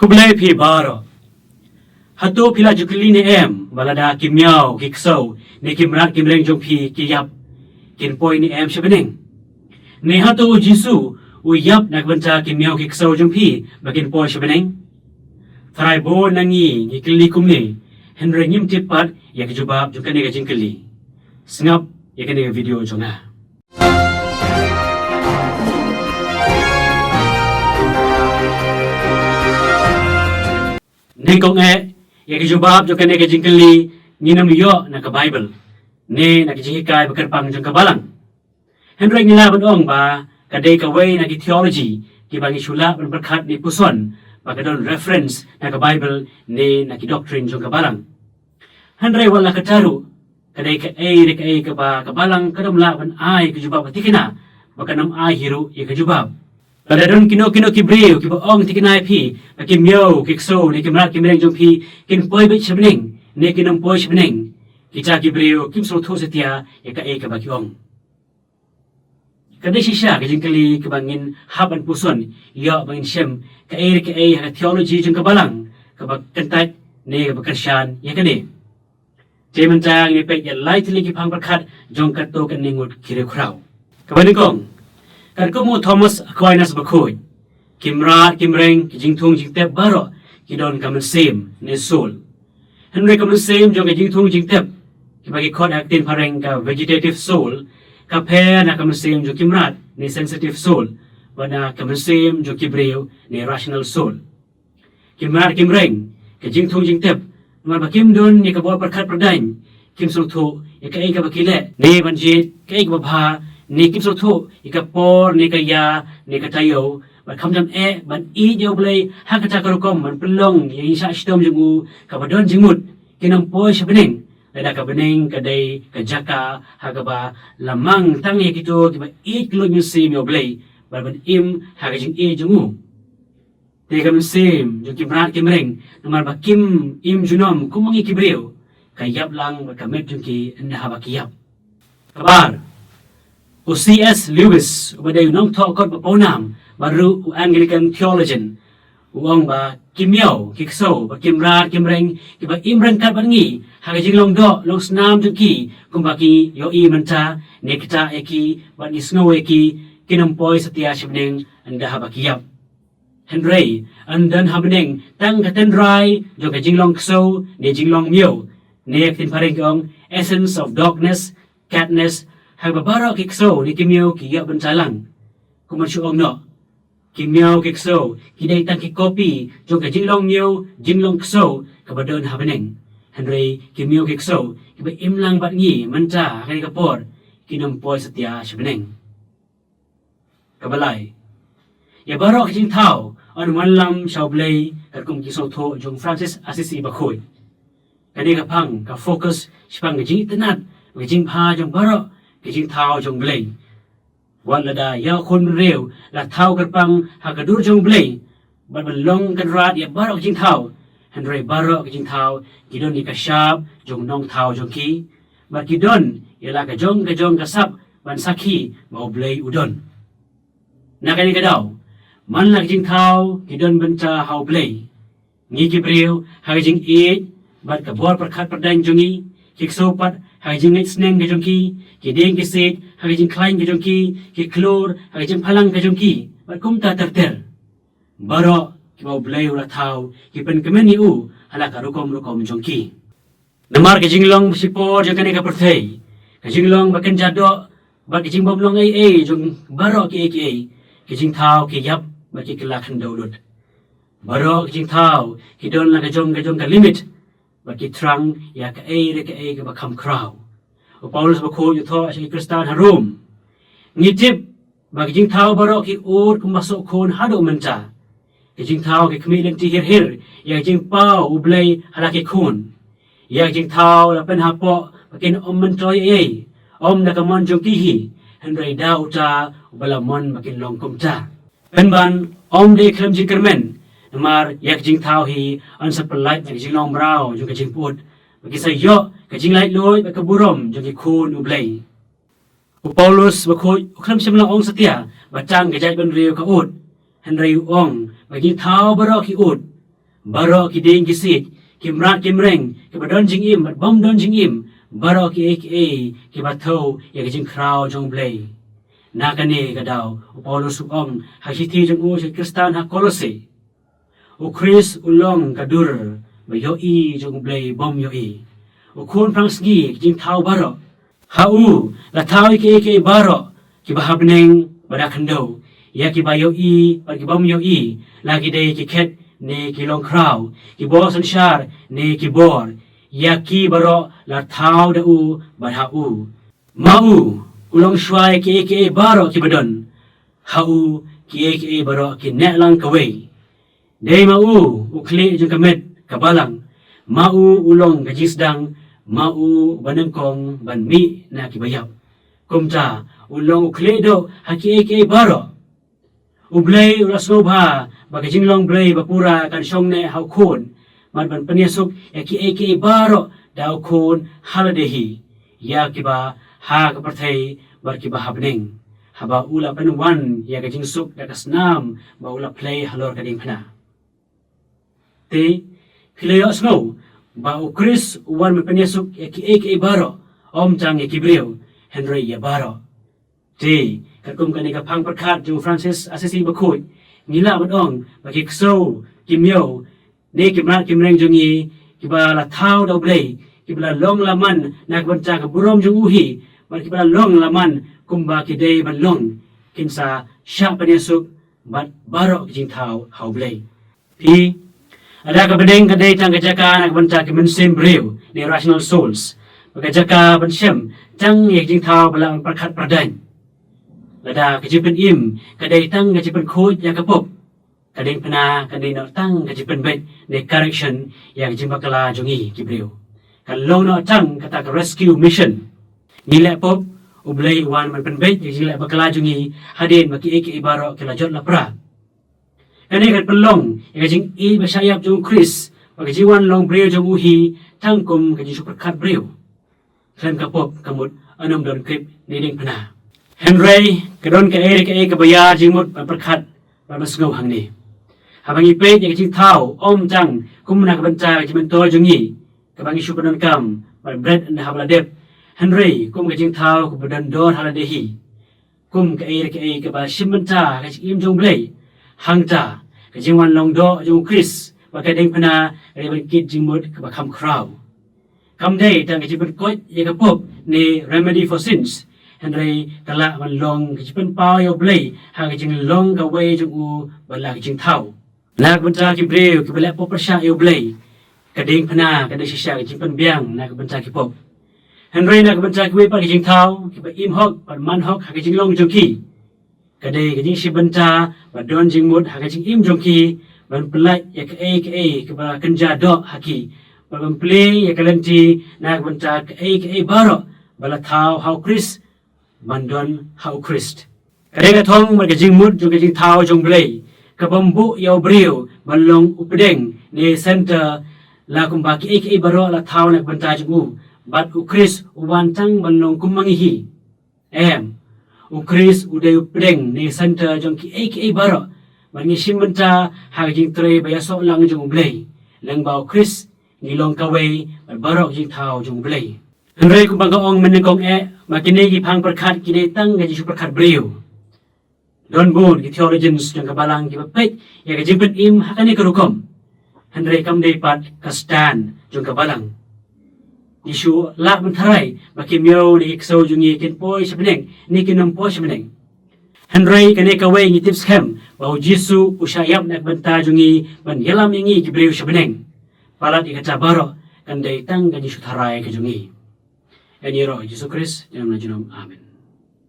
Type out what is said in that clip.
Kublai pi baro. Hatu pila jukli ni balada kimyau kiksau ni kimrat kimreng jong pi kiyap kin poi ni sebening. Ni hatu jisu uyap nak benta kimyau kiksau jong pi bakin poi sebening. Tharai bo nangi ngikli kumni Henry ngim tipat ya kejubab jong kani gajing keli. Sengap ya kani video jonga. Nengkong ya kejubab jong kani gajing keli nginam liyo na ka Bible. Ni na kejihikai bekerpang jong kabalang. Henry ngila benong ba kadai kawai na ki theology ki bangi shula ben berkat ni puson bakadon reference na ka Bible ni na ki doctrine jong kabalang. Henry wala kataru kadai ka ka ba kabalang kadam la ban ai kejubab tikina bakanam ai hiru ya kejubab. Kadadon kino kibreu ki baong tikina pi bakim yo kikso ni kimrat kimreng jong pi kin poi bit sebening ni kinam poi sebening kita kibreu kim so tho setia ya ka bakiong. Kadai sisya kajingkali kebangin haban puson ya bangin shem ka theology jong kabalang kabak kentat ni bakersyan ya kani. Jementang ni pek ya lightly ki pang berkat jong kato kan ningut kiri krau. Kabaningkong kan kumu Thomas Aquinas bakoi kimrat kimreng kijingtung jingtep baro kidon kamen sem ni sol. Henry kamen sem jong kijingtung jingtep kibagi kod aktin pareng ka vegetative soul kaphe na kamesim jo kimrat ni sensitive soul wana kamesim jo kibreu ni rational soul kimrat kimreng ke jingthung jingtep mar bakim don ni ka bor perkhat perdain kim sulthu ya ka ka bakile ni banjit ka ka bha ni kim sulthu ka por ni ka ya ni ka tayo ba khamjam ban jo blai ha ka ta karukom man pelong ya isa stom jungu ka badon jingmut kinam poi sebening Lada ka bening kadai ka jaka hagaba lamang tangi kito kiba kilo musim yo blay barban haga jing jungu tega musim jo kimrat kimreng namar ba kim junom kumangi kibreu kayap lang ba kamet jung ki anda haba kiyap kabar C.S. Lewis ubadai nong tokot ba ponam baru Anglican theologian uang ba kimyau kikso ba kimrat kimreng kiba imreng kat bangi haga jinglong do long snam juki kumbaki yo menta nekta eki ban isno eki kinampoi setia sebening anda habakiyap Henry andan habening tang katendrai jo ka jinglong kso ne jinglong myo ne tin pareng kong essence of darkness catness haga barok kikso ni kimyo kiya bencalang kumansyong no kimyau kikso kidai tang ki kopi jo ka jinglong myo jinglong kso kabadon habening Henry kimyo kikso kiba imlang bat ngi menta kani kapor kinampoi setia sebening kabalai ya barok jing thau on manlam shaublei kat kum kiso tho jong Francis Assisi bakhoi kani kapang ka focus sipang jing tenat jing pha jong barok jing thau jong blei wan lada ya khon reu la thau kapang hakadur jong blei ban long kan rat ya barok jing thau Henry barok jing thau kidon ni kasyap jong nong thau jong ki ba kidon yala ka jong kasap ban sakhi mau blei udon nakani kadaw man lak jing thau kidon benta hau blei ngi kibreu ha jing bat ka bor perkhat perdan jongi kikso pat ha jing sneng ka jong ki kideng ki set ha jing klain ka jong ki klor ha jing phalang ka jong ki bat kum ta terter barok kibaw blay ula tau kipen kemen ni halaka rukom jongki namar ke jinglong sipor jong kani ka perthei ke jinglong baken jado ba ke jing bomlong jong baro ki ke jing thau ki yap ba ki kelakhan daulut baro ke jing thau ki don la ka jong ka limit ba ki trang ya ka ka ba kham kraw o Paulus ba ko yu tho asi kristan harum ngitip ba ke jing thau baro ki kumasok kon hado menta jing thau ke kemilen ti hir ya jing pau ublay halaki kun ya jing thau la pen hapo bakin mentoy na kamon jong kihi Henry dauta ubala mon bakin long kumta penban de klem jing kermen namar ya jing thau hi an sapelait ya jing long brau jong jing put bagi sayo ke jing lait loy ba kaburom jong ki kun ublay Paulus bakoi klem semlang ong setia batang ke jai ben riu ka ut Henry ong bagi thau barok ki ut baro ki ding ki sit ki mrat ki mreng ki badon jing im bat bom don jing im baro ki aka ki batho ya ki jing kraw jong blay nakane kadaw Paulus ong hakiti jong u si Kristan ha Kolose u Chris ulong kadur ba yo i jong blay bom yo i u kun prang sgi jing thau baro ha u la thau ki aka baro ki bahabneng bada kando ya ki ba yo i ba ki bom yo i lagi day ki ket ne ki long kraw ki bo sanshar ne ki bor ya ki baro la thau da u ba ha u ma u ulong shwai ki aka baro ki badon ha u ki aka baro ki ne lang kaway day ma u kli jung kamet kabalang ma u ulong kajisdang ma u banengkong ban mi na ki bayaw kumta ulong ukli do haki aka baro ublay ulasnobha bagajing long blay bapura kan syong ne hau kun man ban paniasuk aka aka baro daw kun haladehi ya kiba ha kapartay bar kiba habning haba ula panuwan ya gajing suk dakas nam ba ula play halor kading pana te kilayo snow ba u Chris uwan man paniasuk aka baro om jang kibriyo Henry ya baro te kakum kanika pang perkat jung Francis Assisi bakut ngila badong bagi kso kimyo ne kimrat kimreng jungi kiba la thau dau blay kiba long laman nak banca ka burom jung uhi bar kiba long laman kumba kidei ban long kinsa sya paniasuk bat baro jing thau hau blay pi ada ka bedeng kadai tang kajaka nak banca ki mensim brew ni rational souls bagajaka ban syem tang ye jing thau bala perkat pradan lada kajipen im kadai tang kajipen khoj ya kapop kadai pena kadai no tang kajipen bet ne correction yang jimbakala jungi kibriu kan long no tang kata rescue mission nilai pop ublay wan man pen bet jile bakala jungi hadin baki ek ibaro kila jot lapra kane kan pelong yang jing i basayap jung Chris bagi jiwan long breu jung uhi tangkum kaji super kat breu klem kapop kamut anom don krip niding pena Henry kadon ka ere ka bayar jingmut perkat masngau hang ni habangi pe yang jing thau om jang kumna ka banca jimen to jungi kabangi supanon kam bread and habladep Henry kum ka jing thau ku badan don haladehi kum ka ere ka ba shimanta ka im jong blay hangta ka jingwan long do jong Chris ba ka ding pana re ban kit jingmut ka ba kham kraw kam day tang ka jiben kot ye ka pop ni remedy for sins Henry kala man long kijipen pao yo blay ha kijing long ka way jung u bala kijing thau nak banta ki breu ki bala pop persya yo blay kading pana kading sisya kijing pen biang nak banta ki pop Henry nak banta ki way par kijing thau ki ba im hok par man hok ha kijing long jung ki kadai kijing si banta ba don jing mut ha kijing im jung ki ban pelai ya ka ki ba kenja do haki ba ban play ya kalenti nak banta ka baro bala thau how Chris bandon hau Christ kadai thong mar jing mut jung jing thau jung blay ka bambu yaw breu balong updeng ni center la kumba ki baro la thau nak banta jung bat u Chris uwan tang balong kumangi hi u Chris udai updeng ni center jung ki baro bangi simbanta ha jing tre bayaso lang jung blay lang ba Chris ni long kaway baro jing thau jung blay Henry kumbaga ong menengkong makini ki pang perkat kini tang gaji super perkat breu don bun ki theologians jang kabalang ki bapet ya gaji pen im hakani kerukom Henry kam dei pat kastan jang kabalang isu la mentharai baki miao ni kso jungi kin poi sebeneng ni kinam poi sebeneng Henry kane kawai ngi tips kem bau Jesu usayap nak benta jungi ban yelam ingi ki breu sebeneng palat ikata baro kan dei tang gaji sutharai ke jungi Yesus Kristus dalam nama Amin.